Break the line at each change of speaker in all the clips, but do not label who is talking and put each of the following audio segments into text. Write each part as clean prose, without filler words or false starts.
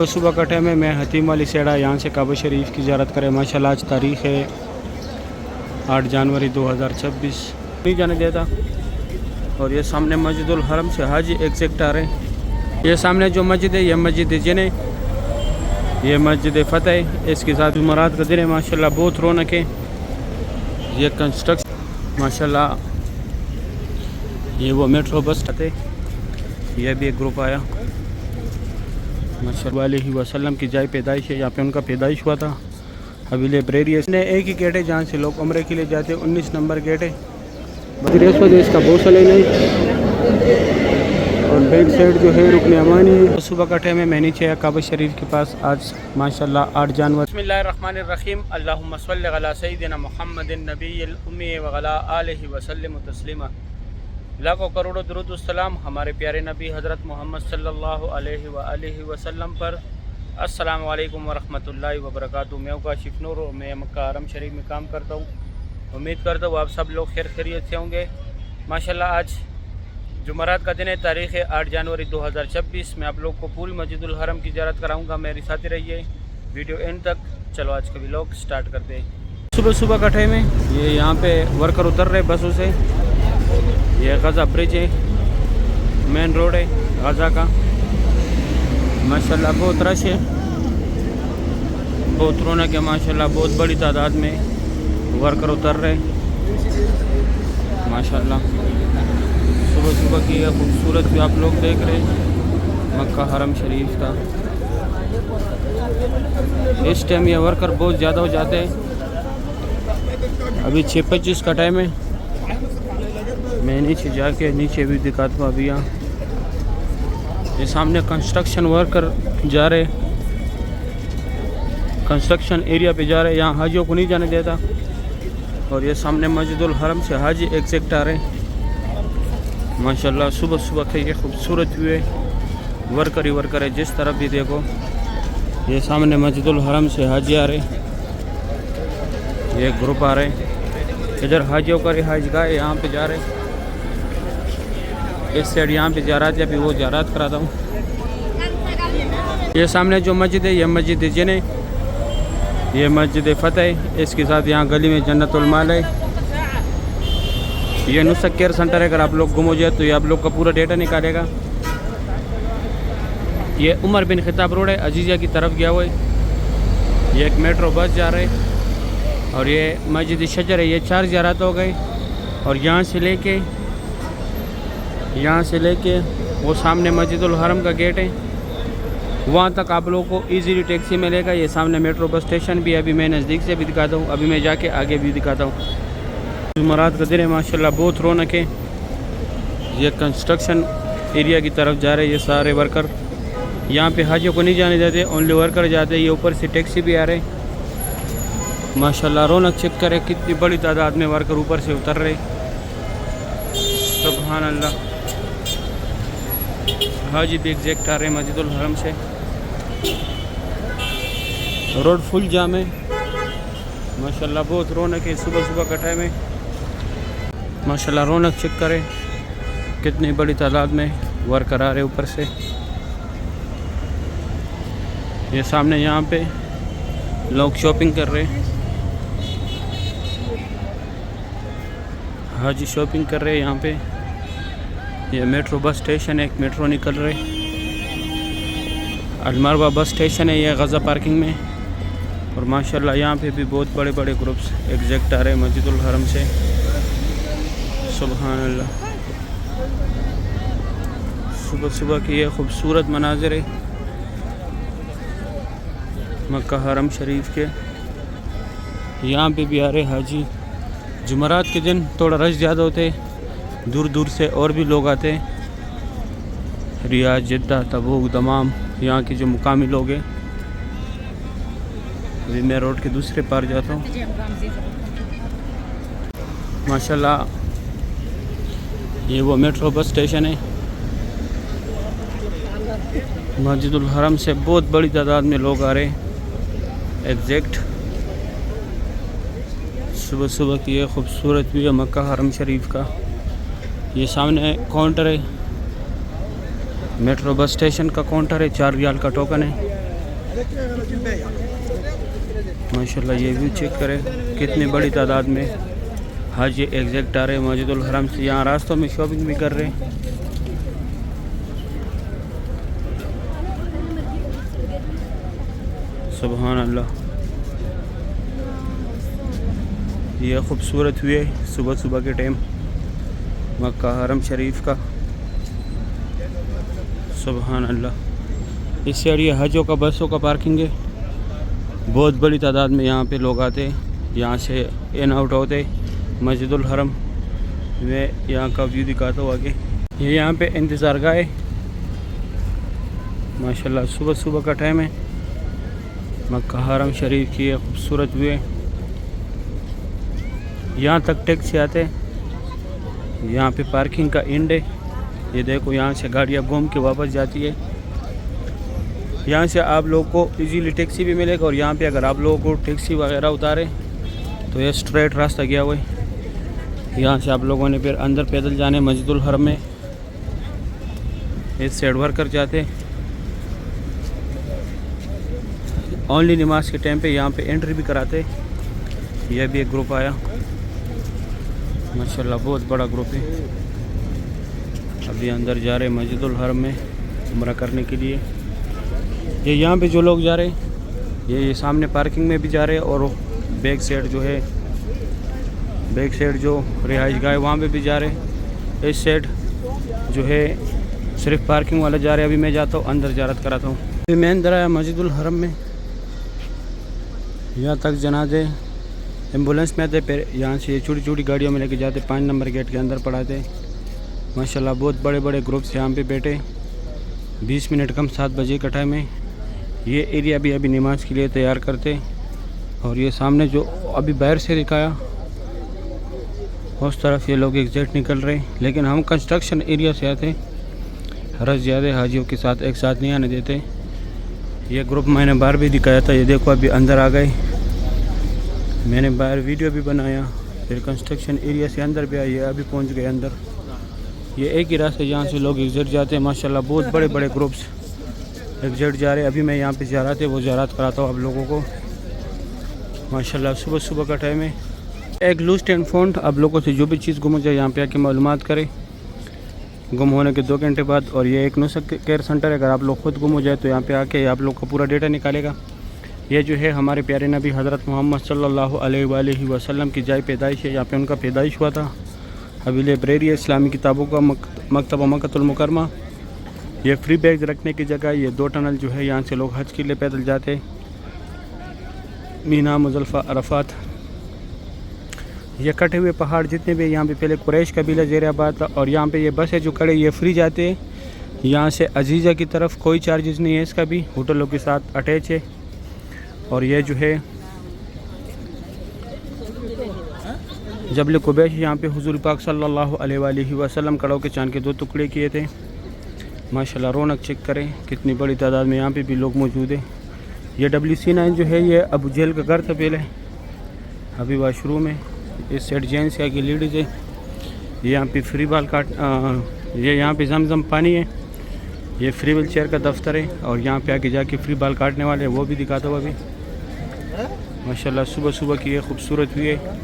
तो सुबह का टाइम है, मैं हतीम वाली सेड़ा यहाँ से काबा शरीफ की ज़ियारत करें। माशाल्लाह आज तारीख़ है 8 जनवरी 2026, नहीं जाने देता। और ये सामने मस्जिदुल हरम से हाजी एग्जैक्ट आ रहे हैं। ये सामने जो मस्जिद है ये मस्जिद जिने, ये मस्जिद फ़तेह, इसके साथ जुमरात का दिन है। माशाल्लाह बहुत रौनक है। ये कंस्ट्रक्शन माशाल्लाह, ये वो मेट्रो बस आते, यह भी एक ग्रुप आया। माशाल्लाह अलैहि वसल्लम की जाए पैदाइश है, यहाँ पे उनका पैदाइश हुआ था। अभी लाइब्रेरी है, एक ही गेट है जहाँ से लोग उम्रे के लिए जाते हैं, 19 नंबर गेट है। बृहस्पति इसका बहुत सले नहीं, और बैक साइड जो है रुकने अमानी है। तो सुबह का टाइम है, मैं नीचे आया काबा शरीफ के पास आज माशाल्लाह 8 जनवरी। बिस्मिल्लाहिर्रहमानिर्रहीम, अल्लाहुम्मा सल्लि अला सय्यिदिना मुहम्मदिन नबिय्यिल उम्मी व अला आलिहि व सल्लिम तस्लीमा। लाखों करोड़ों दुरूद सलाम हमारे प्यारे नबी हज़रत मोहम्मद सल्लल्लाहु अलैहि वसल्लम पर। अस्सलामु अलैकुम व रहमतुल्लाहि व बरकातुहू। मैं काशिफ नूर, मैं मक्का हरम शरीफ में काम करता हूँ। उम्मीद करता हूँ आप सब लोग खैर खैरियत से होंगे। माशाल्लाह आज जुमरात का दिन है, तारीख़ है 8 जनवरी 2026। मैं आप लोग को पूरी मस्जिदुल हरम की ज़ियारत कराऊँगा, मेरे साथ रहिए वीडियो एंड तक। चलो आज का व्लॉग स्टार्ट करते हैं। सुबह सुबह का टाइम है, ये यहाँ पे वर्कर उतर रहे बसों से। ये गज़ा ब्रिज है, मेन रोड है गज़ा का। माशाल्लाह बहुत रश है, बहुत रौनक है। माशाल्लाह बहुत बड़ी तादाद में वर्कर उतर रहे माशाल्लाह। सुबह सुबह की यह खूबसूरत भी आप लोग देख रहे हैं मक्का हरम शरीफ का। इस टाइम ये वर्कर बहुत ज़्यादा हो जाते हैं। अभी 6:25 का टाइम है। मैं नीचे जाके नीचे भी दिखाता हूँ। अभी यहाँ ये सामने कंस्ट्रक्शन वर्कर जा रहे, कंस्ट्रक्शन एरिया पे जा रहे, यहाँ हाजियों को नहीं जाने देता। और ये सामने मस्जिदुल हरम से हाजी एग्जैक्ट आ रहे हैं। माशाल्लाह सुबह सुबह के ये खूबसूरत व्यू है, वर्कर ही वर्कर है जिस तरफ भी देखो। ये सामने मस्जिदुल हरम से हाजी आ रहे, ये ग्रुप आ रहे। इधर हाजियों का रिहाइशगाह है, यहाँ पे जा रहे। इस साइड यहाँ पे ज़ियारत है, अभी वो ज़ियारत कराता हूँ। ये सामने जो मस्जिद है ये मस्जिद जिने, ये मस्जिद फ़तेह, इसके साथ यहाँ गली में जन्नतुल माल है। ये नुसरत केयर सेंटर है, अगर आप लोग गुम हो जाए तो ये आप लोग का पूरा डेटा निकालेगा। ये उमर बिन खिताब रोड है, अजीज़िया की तरफ गया हुआ है। ये एक मेट्रो बस जा रहा है। और ये मस्जिद शजर है, ये 4 ज़ियारत हो गए। और यहाँ से लेके वो सामने मस्जिदुल हरम का गेट है, वहाँ तक आप लोगों को इजीली टैक्सी मिलेगा। ये सामने मेट्रो बस स्टेशन भी है, अभी मैं नज़दीक से भी दिखाता हूँ, अभी मैं जाके आगे भी दिखाता हूँ। जुमरात का दिन है, माशाल्लाह बहुत रौनक है। ये कंस्ट्रक्शन एरिया की तरफ जा रहे हैं ये सारे वर्कर। यहाँ पे हाजियों को नहीं जाने देते, ओनली वर्कर जाते हैं। ये ऊपर से टैक्सी भी आ रहे हैं। माशाल्लाह रौनक चेक करें, कितनी बड़ी तादाद में वर्कर ऊपर से उतर रहे। सुभान अल्लाह। हाजी भी एग्जैक्ट आ रहे हैं मस्जिदुल हरम से। रोड फुल जाम है। माशाल्लाह बहुत रौनक है, सुबह सुबह का टाइम है। माशाल्लाह रौनक चेक करें, कितनी बड़ी तादाद में वर्कर आ रहे ऊपर से। ये सामने यहाँ पे लोग शॉपिंग कर रहे हैं, हाजी शॉपिंग कर रहे हैं यहाँ पे। ये मेट्रो बस स्टेशन है, एक मेट्रो निकल रहे। अलमरवा बस स्टेशन है ये गज़ा पार्किंग में। और माशाल्लाह यहाँ पे भी बहुत बड़े बड़े ग्रुप्स एग्जैक्ट आ रहे हैं मस्जिदुल हरम से। सुभान अल्लाह। सुबह सुबह की ये खूबसूरत मनाज़िर है मक्का हरम शरीफ के। यहाँ पे भी आ रहे हाजी। जुमरात के दिन थोड़ा रश ज़्यादा होते, दूर दूर से और भी लोग आते हैं। रियाद, जिद्दा, तबूक, दमाम, यहाँ के जो मुकामी लोग हैं। अभी मैं रोड के दूसरे पार जाता हूँ। माशाल्लाह ये वो मेट्रो बस स्टेशन है। मस्जिदुल हरम से बहुत बड़ी तादाद में लोग आ रहे हैं एग्जैक्ट। सुबह सुबह की ये खूबसूरत भी है मक्का हरम शरीफ का। ये सामने काउंटर है, मेट्रो बस स्टेशन का काउंटर है, 4 रियाल का टोकन है। माशाल्लाह ये व्यू चेक करें कितनी बड़ी तादाद में हाजी एग्जैक्ट आ रहे हैं मस्जिदुल हरम से। यहाँ रास्तों में शॉपिंग भी कर रहे हैं। सुभान अल्लाह, ये खूबसूरत व्यू है सुबह सुबह के टाइम मक्का हरम शरीफ का। सुभान अल्लाह, इस साइड ये हजों का बसों का पार्किंग है। बहुत बड़ी तादाद में यहाँ पे लोग आते, यहाँ से इन आउट होते मस्जिदुल हरम। मैं यहाँ का व्यू दिखाता हूँ आगे। ये यहाँ पे इंतज़ार गाह है माशाल्लाह। सुबह सुबह का टाइम है, मक्का हरम शरीफ की खूबसूरत व्यू है। यहाँ तक टैक्सी आते, यहाँ पे पार्किंग का एंड है। ये देखो यहाँ से गाड़ियाँ घूम के वापस जाती है। यहाँ से आप लोग को इजीली टैक्सी भी मिलेगा, और यहाँ पे अगर आप लोगों को टैक्सी वगैरह उतारे तो ये स्ट्रेट रास्ता गया हुआ है। यहाँ से आप लोगों ने फिर अंदर पैदल जाने मस्जिदुल हरम में। इस साइड वर्कर जाते ओनली नमाज के टाइम पे यहाँ पे एंट्री भी कराते। यह भी एक ग्रुप आया माशाल्लाह, बहुत बड़ा ग्रुप है। अभी अंदर जा रहे मस्जिदुल हरम में उम्रा करने के लिए। ये यहाँ पे जो लोग जा रहे हैं ये सामने पार्किंग में भी जा रहे हैं, और बैक साइड जो है, बैक साइड जो रिहाइश गाह है वहाँ पे भी जा रहे हैं। इस साइड जो है सिर्फ पार्किंग वाला जा रहे हैं। अभी मैं जाता हूँ अंदर ज़ियारत कराता हूँ। अभी मैं अंदर आया मस्जिदुल हरम में। यहाँ तक जनाजे एम्बुलेंस में आते, फिर यहाँ से ये छोटी छोटी गाड़ियों में लेके जाते, 5 नंबर गेट के अंदर पढ़ाते। माशाल्लाह बहुत बड़े बड़े ग्रुप्स यहाँ पे बैठे। 20 मिनट कम 7 बजे का टाइम है। ये एरिया भी अभी नमाज के लिए तैयार करते। और ये सामने जो अभी बाहर से दिखाया उस तरफ ये लोग एग्जैक्ट निकल रहे, लेकिन हम कंस्ट्रक्शन एरिया से आते। हरज ज़्यादा हाजियों के साथ एक साथ नहीं आने देते। ये ग्रुप मैंने बाहर भी दिखाया था, ये देखो अभी अंदर आ गए। मैंने बाहर वीडियो भी बनाया, फिर कंस्ट्रक्शन एरिया से अंदर भी आए, अभी पहुंच गए अंदर। ये एक ही रास्ते जहाँ से लोग एग्जैक्ट जाते हैं। माशाल्लाह बहुत बड़े बड़े ग्रुप्स एग्जैक्ट जा रहे हैं। अभी मैं यहाँ पे ज़ियारत है वो ज़ियारत कराता हूँ आप लोगों को। माशाल्लाह सुबह सुबह का टाइम है। एक लूस्ट एंड फाउंड, आप लोगों से जो भी चीज़ गुम हो जाए यहाँ पे आके मालूमात करें गुम होने के 2 घंटे बाद। और ये एक नुस्खा केयर सेंटर है, अगर आप लोग खुद गुम हो जाए तो यहाँ पे आके आप लोग का पूरा डेटा निकालेगा। ये जो है हमारे प्यारे नबी हज़रत मोहम्मद सल्लल्लाहु अलैहि वसल्लम की जाए पैदाइश है। यहाँ पे उनका पैदाइश हुआ था। अभी लाइब्रेरी है इस्लामी किताबों का मकतबा मक्कातुल मुकर्रमा। ये फ्री बैग रखने की जगह। ये 2 टनल जो है यहाँ से लोग हज के लिए पैदल जाते। मीना मुज़ल्फ़ा अरफात, ये कटे हुए पहाड़ जितने भी यहाँ पे पहले कुरैश कबीला ज़ेर आबाद था। और यहाँ पे ये बसें जो खड़े ये फ्री जाते हैं यहाँ से अजीज़ा की तरफ। कोई चार्जेस नहीं है इसका भी, होटलों के साथ अटैच है। और ये जो है जबल कुबैश, यहाँ पे हुजूर पाक सल्लल्लाहु अलैहि वसल्लम कड़ों के चांद के 2 टुकड़े किए थे। माशाल्लाह रौनक चेक करें कितनी बड़ी तादाद में यहाँ पे भी लोग मौजूद हैं। ये WC9 जो है ये अबू जहल का घर था पहले, अभी वाशरूम है। इस साइड जेंट्स है कि लेडीज़ है। ये यहाँ पे फ्री बाल काट ये यहाँ पे जमजम पानी है। ये फ्री व्हील चेयर का दफ्तर है। और यहाँ पे आके जाके फ्री बाल काटने वाले वो भी दिखाता हूँ अभी। माशाल्लाह सुबह सुबह की ये खूबसूरत व्यू है।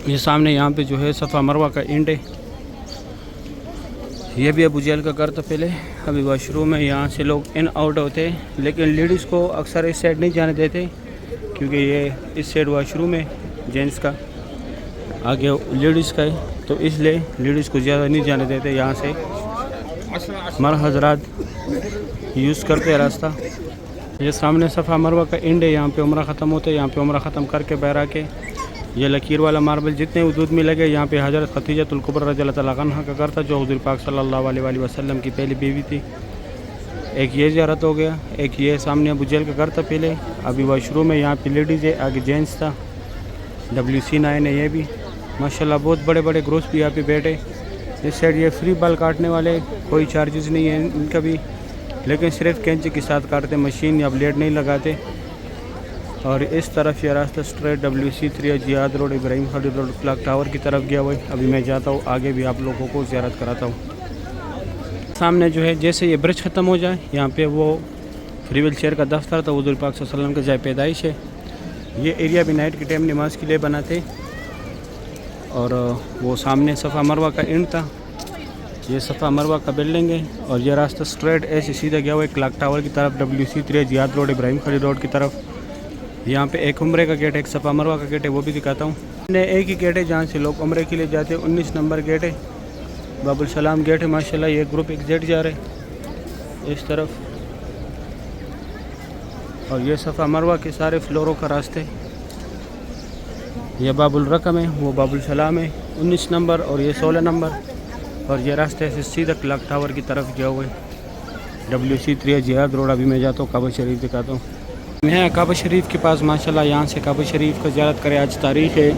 ये सामने यहाँ पे जो है सफ़ा मरवा का एंड है। ये भी अबू जहल का घर था पहले, अभी वाशरूम है। यहाँ से लोग इन आउट होते हैं, लेकिन लेडीज़ को अक्सर इस साइड नहीं जाने देते क्योंकि ये इस साइड वाशरूम है जेंट्स का, आगे लेडीज़ का है, तो इसलिए लेडीज़ को ज़्यादा नहीं जाने देते। यहाँ से मर्द हजरात यूज़ करते हैं रास्ता। ये सामने सफ़ा मरवा का एंड है। यहाँ पे उम्रा ख़त्म होता है। यहाँ पे उम्रा ख़त्म करके बाहर आके ये लकीर वाला मार्बल जितने वजूद में लगे, यहाँ पे हज़रत खदीजतुल कुबरा रज़ियल्लाहु तआला अन्हा का घर था जो हुज़ूर पाक सल्लल्लाहु अलैहि वसल्लम की पहली बीवी थी। एक ये ज़ियारत हो गया, एक ये सामने अबू जहल का घर था पहले, अभी वाशरूम है। यहाँ पे लेडीज़ है, आगे जेंट्स था। WC9 है ये भी। माशाल्लाह बहुत बड़े बड़े ग्रुप्स भी यहाँ पे बैठे। इस साइड ये फ्री बाल काटने वाले, कोई चार्जेस नहीं है इनका भी, लेकिन सिर्फ कैंची के साथ काटते, मशीन या ब्लेड नहीं लगाते। और इस तरफ ये रास्ता straight WC3 Ziyad road, Ibrahim Khalid road, clock tower की तरफ गया हुआ है। अभी मैं जाता हूँ आगे भी आप लोगों को ज़ियारत कराता हूँ। सामने जो है जैसे ये ब्रिज ख़त्म हो जाए यहाँ पे वो फ्री व्हील चेयर का दफ्तर था, हुज़ूर पाक सल्लल्लाहु अलैहि वसल्लम का जय पैदाइश है। ये एरिया भी नाइट के टाइम नमाज के लिए बनाते। और वो सामने सफ़ा मरवा का इंड था, ये सफ़ा मरवा का बिल्डिंग है। और ये रास्ता स्ट्रेट ऐसे सीधा गया हुआ है क्लॉक टावर की तरफ, WC3 जियाद रोड इब्राहिम खली रोड की तरफ। यहाँ पे एक उम्रे का गेट है, एक सफ़ा मरवा का गेट है, वो भी दिखाता हूँ। एक ही गेट है जहाँ से लोग उम्रे के लिए जाते हैं, 19 नंबर गेट है, बाबुल सलाम गेट है। माशाल्लाह ये ग्रुप एग्जिट जा रहे इस तरफ। और ये सफ़ा मरवा के सारे फ्लोरों का रास्ते, ये बाबुल रकम है, वो बाबुल सलाम है 19 नंबर, और ये 16 नंबर। और ये रास्ते से सीधा क्लॉक टावर की तरफ गया हुआ है, WC3 जियाद रोड। अभी मैं जाता हूँ काबा शरीफ दिखाता हूँ। मैं काबा शरीफ के पास माशाल्लाह, यहाँ से काबा शरीफ का ज़ियारत करें। आज तारीख़ है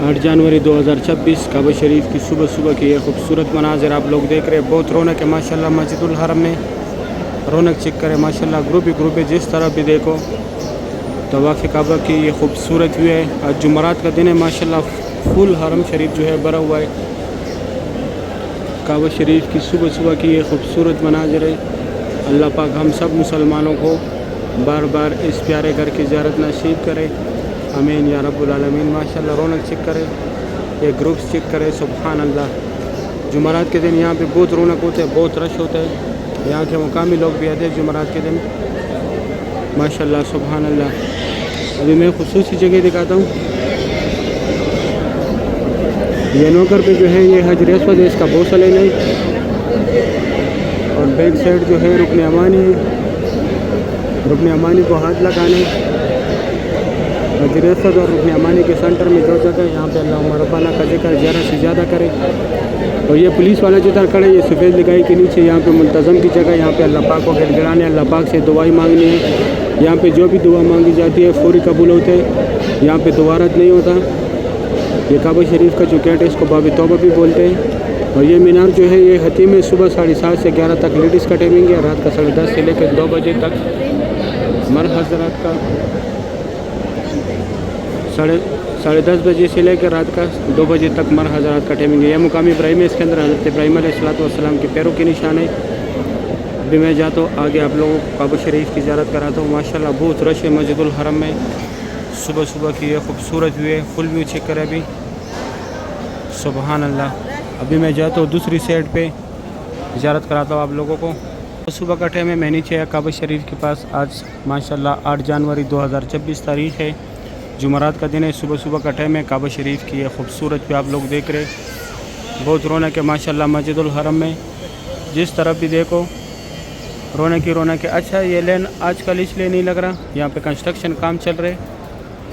8 जनवरी 2026। काबा शरीफ की सुबह सुबह की ये खूबसूरत मनाज़र आप लोग देख रहे हैं। बहुत रौनक है माशाल्लाह, मस्जिदुल हरम में रौनक चेक करें माशाल्लाह। ग्रुप ही ग्रुप है, जिस तरफ भी देखो तवाफ़ काबा की ये खूबसूरत व्यू है। आज जुमरात का दिन है माशाल्लाह, फुल हरम शरीफ जो है भरा हुआ है। काबा शरीफ की सुबह सुबह की ये खूबसूरत मनाज़र है। अल्लाह पाक हम सब मुसलमानों को बार बार इस प्यारे घर की ज़ियारत नसीब करे, आमीन या रब्बुल आलमीन। माशाल्लाह रौनक चेक करे, ये ग्रुप्स चेक करे, सुबहान अल्लाह। जुमरात के दिन यहाँ पे बहुत रौनक होते है, बहुत रश होता है। यहाँ के मुकामी लोग भी आते हैं जुमरात के दिन माशाल्लाह, सुबहान अल्लाह। अभी मैं खुसूसी जगह दिखाता हूँ। ये नौकर पे जो है ये हजर अस्वद है, इसका बोसा लेना है। और बैक साइड जो है रुकन अमानी है, रुकन अमानी को हाथ लगाने। हजर अस्वद और रुकन अमानी के सेंटर में जो जगह है, यहाँ पे अल्लाह रब्बाना का जिक्र ज़्यादा से ज़्यादा करे। और ये पुलिस वाला जिधर खड़े, ये सफ़ेद लिखाई के नीचे यहाँ पे मुल्तज़म की जगह, यहाँ पे अल्लाह पाक को गिड़गिड़ाने, अल्लाह पाक से दुआई मांगनी है। यहाँ पे जो भी दुआ मांगी जाती है फौरी कबूल होते हैं, यहाँ पे दोबारत नहीं होता। ये काबा शरीफ का जो गेट है इसको बाब तौबा भी बोलते हैं। और ये मीनार जो है ये हतीम में सुबह 7:30 से 11 तक लेडीज़ का टाइमिंग है, रात का 10:30 से लेकर 2 बजे तक मर्द हजरात का, 10:30 बजे से लेकर रात का 2 बजे तक मर्द हजरात का टाइमिंग है। यह मुकामी इब्राहिम है, इसके अंदर हज़रत इब्राहीम अलैहिस्सलाम के पैरों के निशान है। अभी मैं जाता हूँ आगे, आप लोगों को काबा शरीफ की ज़ियारत कराता हूँ। माशाल्लाह बहुत रश है मस्जिदुल हरम में, सुबह सुबह की ये खूबसूरत व्यू है। फुल व्यू चेक करें अभी, सुबहान अल्लाह। अभी मैं जाता हूँ दूसरी साइड पे, ज़ियारत कराता हूँ आप लोगों को। सुबह का टाइम है, मैं नीचे है काबा शरीफ के पास। आज माशाल्लाह 8 जनवरी 2026 तारीख़ है, जुमरात का दिन है। सुबह सुबह का टाइम है, काबा शरीफ की ये खूबसूरत व्यू आप लोग देख रहे। बहुत रौनक है माशाल्लाह मस्जिदुल हरम में, जिस तरफ भी देखो रौनक ही रौनक है। अच्छा ये लेन आजकल इसलिए नहीं लग रहा, यहाँ पे कंस्ट्रक्शन काम चल रहे,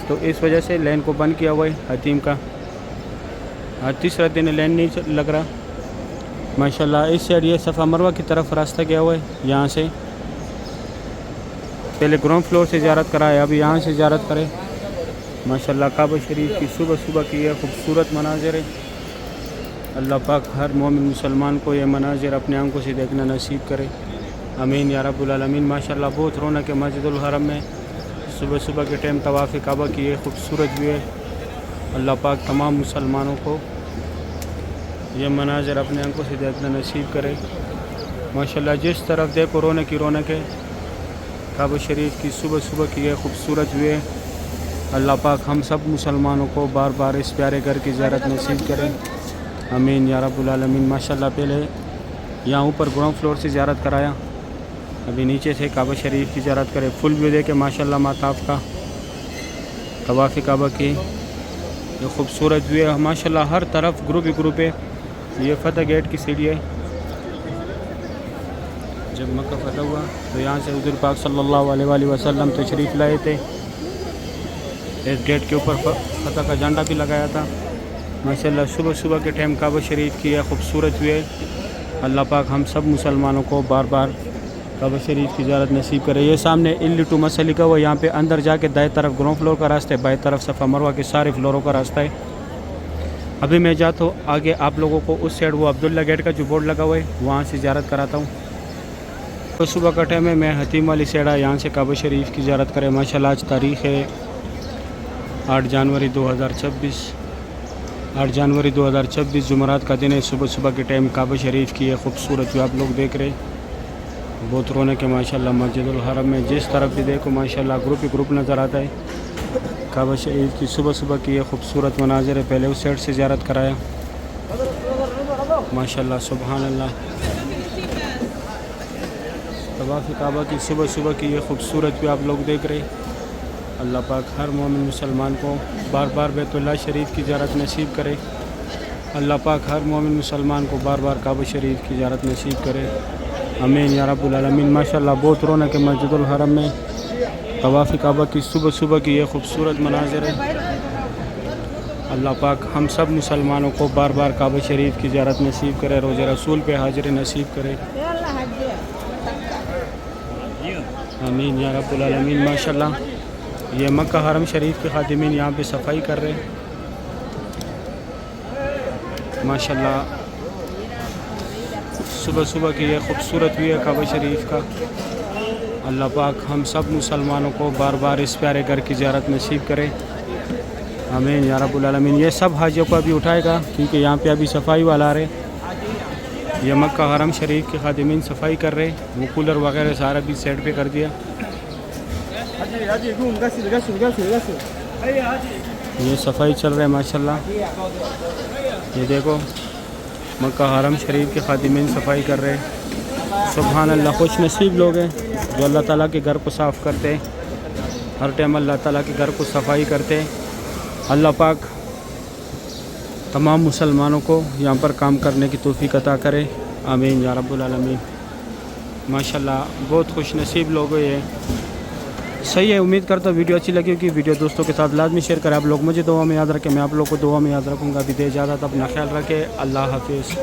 तो इस वजह से लेन को बंद किया हुआ है हतीम का। आज तीसरा दिन लेन नहीं लग रहा माशाल्लाह। इस साइड ये सफ़ा मरवा की तरफ रास्ता गया हुआ है। यहाँ से पहले ग्राउंड फ्लोर से ज़ियारत कराए, अभी यहाँ से ज़ियारत करें माशाल्लाह। काबा शरीफ की सुबह सुबह की यह खूबसूरत मनाज़र है। अल्लाह पाक हर मोमिन मुसलमान को ये मनाज़र अपने आंखों से देखना नसीब करे, आमीन या रब्बुल आलमीन। माशाल्लाह बहुत रौनक है मस्जिदुल हरम में। सुबह सुबह के टाइम तवाफ़ काबा की ये खूबसूरत व्यू है। अल्लाह पाक तमाम मुसलमानों को ये मनाज़र अपने आंखों से देखना नसीब करे माशाल्लाह। जिस तरफ देखो रौनक ही रौनक है। काबा शरीफ की सुबह सुबह की ये खूबसूरत व्यू है। अल्लाह पाक हम सब मुसलमानों को बार बार इस प्यारे घर की ज़ियारत नसीब करें, आमीन या रब्बुल आलमीन। माशाल्लाह पहले यहाँ ऊपर ग्राउंड फ्लोर से ज़ियारत कराया, अभी नीचे से काबा शरीफ की ज़ियारत करें। फुल व्यू देखे माशाल्लाह माताफ का, तवाफ़ काबा की ये खूबसूरत व्यू है माशाल्लाह। हर तरफ ग्रुप ही ग्रुप है। ये फतेह गेट की सीढ़ी है। जब मक्का फतह हुआ तो यहाँ से हुज़ूर पाक सल्लल्लाहु अलैहि वसल्लम तशरीफ़ लाए थे। इस गेट के ऊपर फतह का झंडा भी लगाया था माशाल्लाह। सुबह सुबह के टाइम काबा शरीफ की यह खूबसूरत व्यू है। अल्लाह पाक हम सब मुसलमानों को बार बार काबा शरीफ की ज़ियारत नसीब करे। ये सामने इल्ली मसा लिखा हुआ, यहाँ पे अंदर जाके दाएं तरफ ग्राउंड फ्लोर का रास्ता है, बाएं तरफ सफ़ा मरवा के सारे फ्लोरों का रास्ता है। अभी मैं जाता हूँ आगे, आप लोगों को उस साइड वो अब्दुल्ला गेट का जो बोर्ड लगा हुआ है वहाँ से ज़ियारत कराता हूँ। तो सुबह का टाइम है, मैं हतीम वाली साइड आया, यहाँ से काबा शरीफ की ज़ियारत करें माशाल्लाह। आज तारीख़ है 8 जनवरी 2026, 8 जनवरी 2026 जुमरात का दिन है। सुबह सुबह के टाइम काबा शरीफ की ये खूबसूरत जो आप लोग देख रहे बहुत रौनक है माशाल्लाह मस्जिदुल हरम में। जिस तरफ भी देखो माशाल्लाह ग्रुप ही ग्रुप नज़र आता है। काबा शरीफ की सुबह सुबह की ये खूबसूरत मनाजिर है। पहले उस साइड से ज़ियारत कराया माशाल्लाह सुबहान अल्लाह। तवाफ़ काबा की सुबह सुबह की ये खूबसूरत भी आप लोग देख रहे। अल्लाह पाक हर मोमिन मुसलमान को बार बार बैतुल्लाह शरीफ की ज़ियारत नसीब करे। अल्लाह पाक हर मोमिन मुसलमान को बार बार काबा शरीफ की ज़ियारत नसीब करे। आमीन या रब्बुल आलमीन। माशाल्लाह बहुत रौनक है मस्जिदुल हरम में। तवाफ़ काबा की सुबह सुबह की ये खूबसूरत मनाज़िर है। अल्लाह पाक हम सब मुसलमानों को बार बार काबा शरीफ की ज़ियारत नसीब करे। रोज़े रसूल पे हाज़िरी नसीब करे। आमीन या रब्बुल आलमीन। माशाल्लाह ये मक्का हरम शरीफ के खादिमीन यहाँ पे सफाई कर रहे हैं माशाल्लाह। सुबह सुबह की ये खूबसूरत भी है काबा शरीफ का। अल्लाह पाक हम सब मुसलमानों को बार बार इस प्यारे घर की ज़ियारत नसीब करे। आमीन या रब्बुल आलमीन। ये सब हाजियों को अभी उठाएगा क्योंकि यहाँ पे अभी सफाई वाला आ रहे। ये मक्का हरम शरीफ के खादिमीन सफाई कर रहे। वो कूलर वगैरह सारा भी साइड पे कर दिया। ये सफाई चल रहा है माशाल्लाह। ये देखो मक्का हरम शरीफ के खादिमीन सफाई कर रहे हैं। सुभान अल्लाह। खुश नसीब लोग हैं जो अल्लाह ताला के घर को साफ़ करते हैं। हर टाइम अल्लाह ताला के घर को सफाई करते हैं। अल्लाह पाक तमाम मुसलमानों को यहाँ पर काम करने की तौफीक अता करे। आमीन या रब्बुल आलमीन। माशाल्लाह बहुत खुश नसीब लोग हैं ये। सही है। उम्मीद करता हूँ वीडियो अच्छी लगी होगी। वीडियो दोस्तों के साथ लाजमी शेयर करें। आप लोग मुझे दुआ में याद रखें, मैं आप लोग को दुआ में याद रखूँगा। अभी दे इजाज़त, अपना ख्याल रखें। अल्लाह हाफिज़।